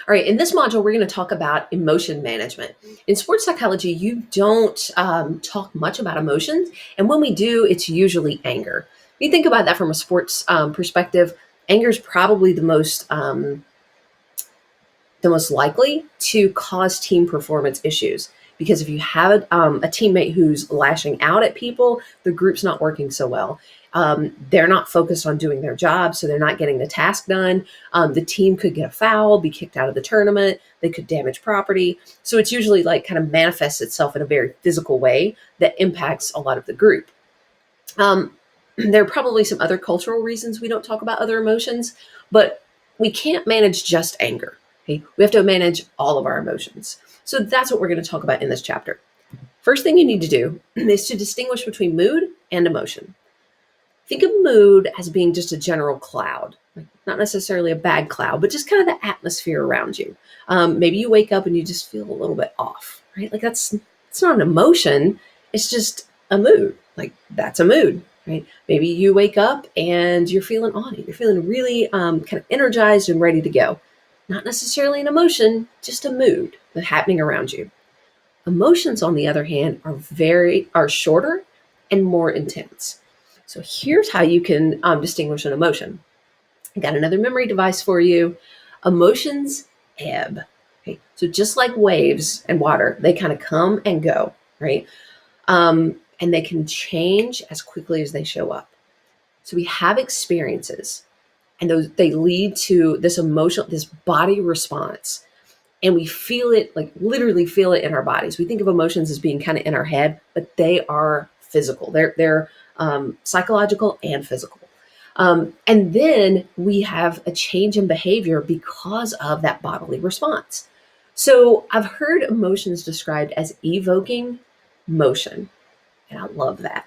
All right, in this module, we're going to talk about emotion management. In sports psychology, you don't talk much about emotions, and when we do, it's usually anger. If you think about that from a sports perspective, anger is probably the most likely to cause team performance issues. Because if you have a teammate who's lashing out at people, the group's not working so well. They're not focused on doing their job, so they're not getting the task done. The team could get a foul, be kicked out of the tournament. They could damage property. So it's usually like kind of manifests itself in a very physical way that impacts a lot of the group. There are probably some other cultural reasons we don't talk about other emotions, but we can't manage just anger. Okay? We have to manage all of our emotions. So that's what we're going to talk about in this chapter. First thing you need to do is to distinguish between mood and emotion. Think of mood as being just a general cloud, not necessarily a bad cloud, but just kind of the atmosphere around you. Maybe you wake up and you just feel a little bit off, right? Like it's not an emotion, it's just a mood. Like that's a mood, right? Maybe you wake up and you're feeling on it. You're feeling really kind of energized and ready to go. Not necessarily an emotion, just a mood that's happening around you. Emotions, on the other hand, are shorter and more intense. So here's how you can distinguish an emotion. I got another memory device for you. Emotions ebb. Okay, so just like waves and water, they kind of come and go, right? And they can change as quickly as they show up. So we have experiences, and they lead to this body response, and we feel it, like literally feel it in our bodies. We think of emotions as being kind of in our head, but they are physical. They're psychological and physical. And then we have a change in behavior because of that bodily response. So I've heard emotions described as evoking motion, and I love that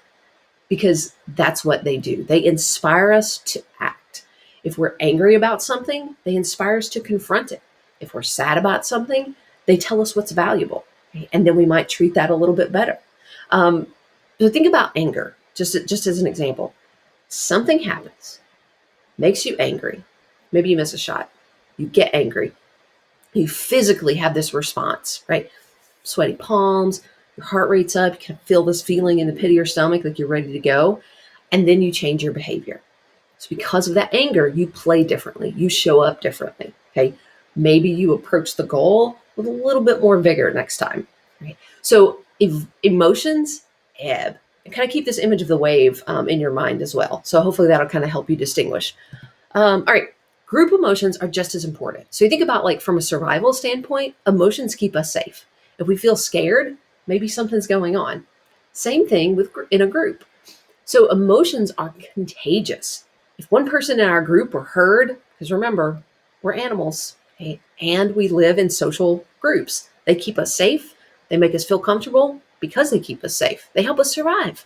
because that's what they do. They inspire us to act. If we're angry about something, they inspire us to confront it. If we're sad about something, they tell us what's valuable, right? And then we might treat that a little bit better. So think about anger, just as an example. Something happens, makes you angry. Maybe you miss a shot. You get angry. You physically have this response, right? Sweaty palms, your heart rate's up, you can feel this feeling in the pit of your stomach like you're ready to go, and then you change your behavior. So because of that anger, you play differently, you show up differently, okay? Maybe you approach the goal with a little bit more vigor next time, right? So if emotions ebb, and kind of keep this image of the wave in your mind as well. So hopefully that'll kind of help you distinguish. All right, group emotions are just as important. So you think about, like, from a survival standpoint, emotions keep us safe. If we feel scared, maybe something's going on. Same thing in a group. So emotions are contagious. If one person in our group were heard, because remember, we're animals, okay, and we live in social groups. They keep us safe. They make us feel comfortable because they keep us safe. They help us survive.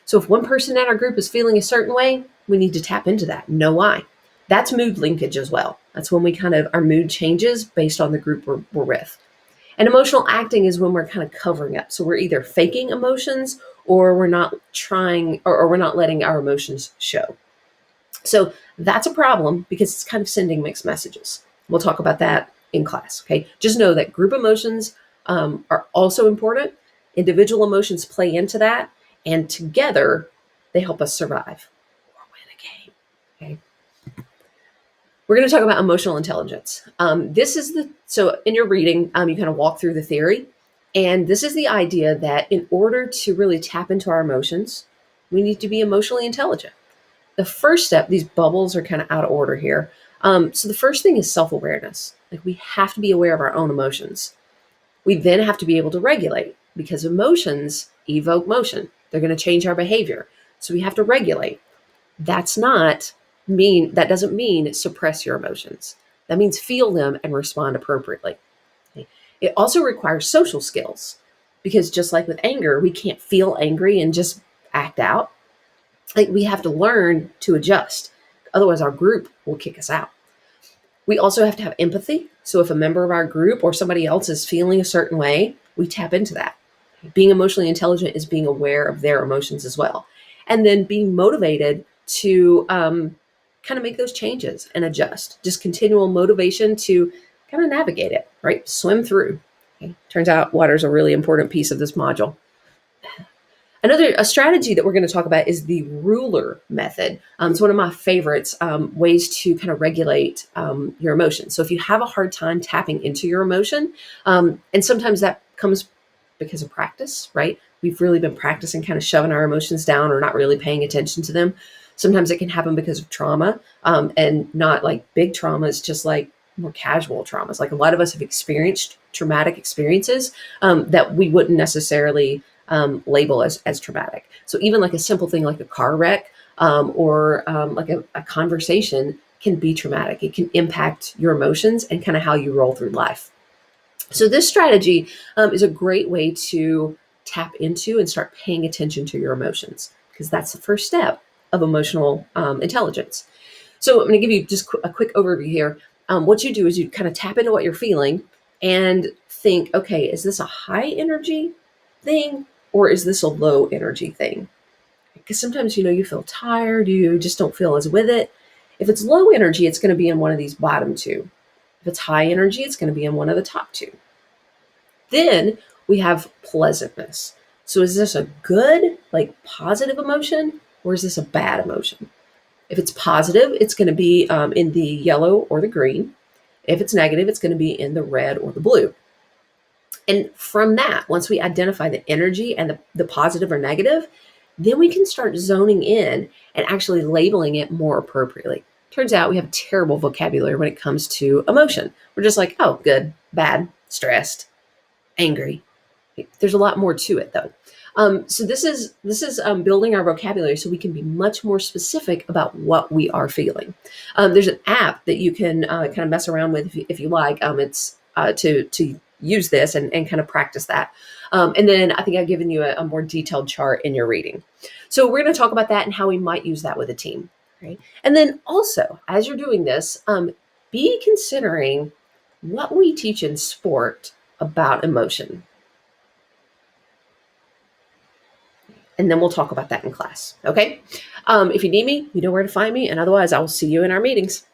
So if one person in our group is feeling a certain way, we need to tap into that, know why. That's mood linkage as well. That's when our mood changes based on the group we're with. And emotional acting is when we're kind of covering up. So we're either faking emotions, or we're not trying, or we're not letting our emotions show. So that's a problem because it's kind of sending mixed messages. We'll talk about that in class, okay? Just know that group emotions are also important. Individual emotions play into that, and together they help us survive or win a game, okay? We're going to talk about emotional intelligence. So in your reading, you kind of walk through the theory, and this is the idea that in order to really tap into our emotions, we need to be emotionally intelligent. The first step, these bubbles are kind of out of order here. So the first thing is self-awareness. Like, we have to be aware of our own emotions. We then have to be able to regulate, because emotions evoke motion. They're going to change our behavior. So we have to regulate. That doesn't mean suppress your emotions. That means feel them and respond appropriately. Okay? It also requires social skills, because just like with anger, we can't feel angry and just act out. Like, we have to learn to adjust. Otherwise, our group will kick us out. We also have to have empathy. So if a member of our group or somebody else is feeling a certain way, we tap into that. Being emotionally intelligent is being aware of their emotions as well. And then being motivated to kind of make those changes and adjust. Just continual motivation to kind of navigate it, right? Swim through. Okay? Turns out water is a really important piece of this module. A strategy that we're going to talk about is the ruler method. It's one of my favorites, ways to kind of regulate your emotions. So if you have a hard time tapping into your emotion, and sometimes that comes because of practice, right? We've really been practicing kind of shoving our emotions down or not really paying attention to them. Sometimes it can happen because of trauma, and not like big traumas, just like more casual traumas. Like a lot of us have experienced traumatic experiences that we wouldn't necessarily label as traumatic. So even like a simple thing like a car wreck, or like a conversation can be traumatic. It can impact your emotions and kind of how you roll through life. So this strategy is a great way to tap into and start paying attention to your emotions, because that's the first step of emotional intelligence. So I'm going to give you just a quick overview here. What you do is you kind of tap into what you're feeling and think, okay, is this a high energy thing or is this a low energy thing? Because sometimes, you feel tired, you just don't feel as with it. If it's low energy, it's going to be in one of these bottom two. If it's high energy, it's going to be in one of the top two. Then we have pleasantness. So is this a good, like positive emotion, or is this a bad emotion? If it's positive, it's going to be in the yellow or the green. If it's negative, it's going to be in the red or the blue. And from that, once we identify the energy and the positive or negative, then we can start zoning in and actually labeling it more appropriately. Turns out we have a terrible vocabulary when it comes to emotion. We're just like, oh, good, bad, stressed, angry. There's a lot more to it, though. So this is building our vocabulary so we can be much more specific about what we are feeling. There's an app that you can kind of mess around with if you like. It's to use this and kind of practice that. And then I think I've given you a more detailed chart in your reading. So we're going to talk about that and how we might use that with a team. Right? And then also, as you're doing this, be considering what we teach in sport about emotion. And then we'll talk about that in class. Okay. If you need me, you know where to find me. And otherwise, I will see you in our meetings.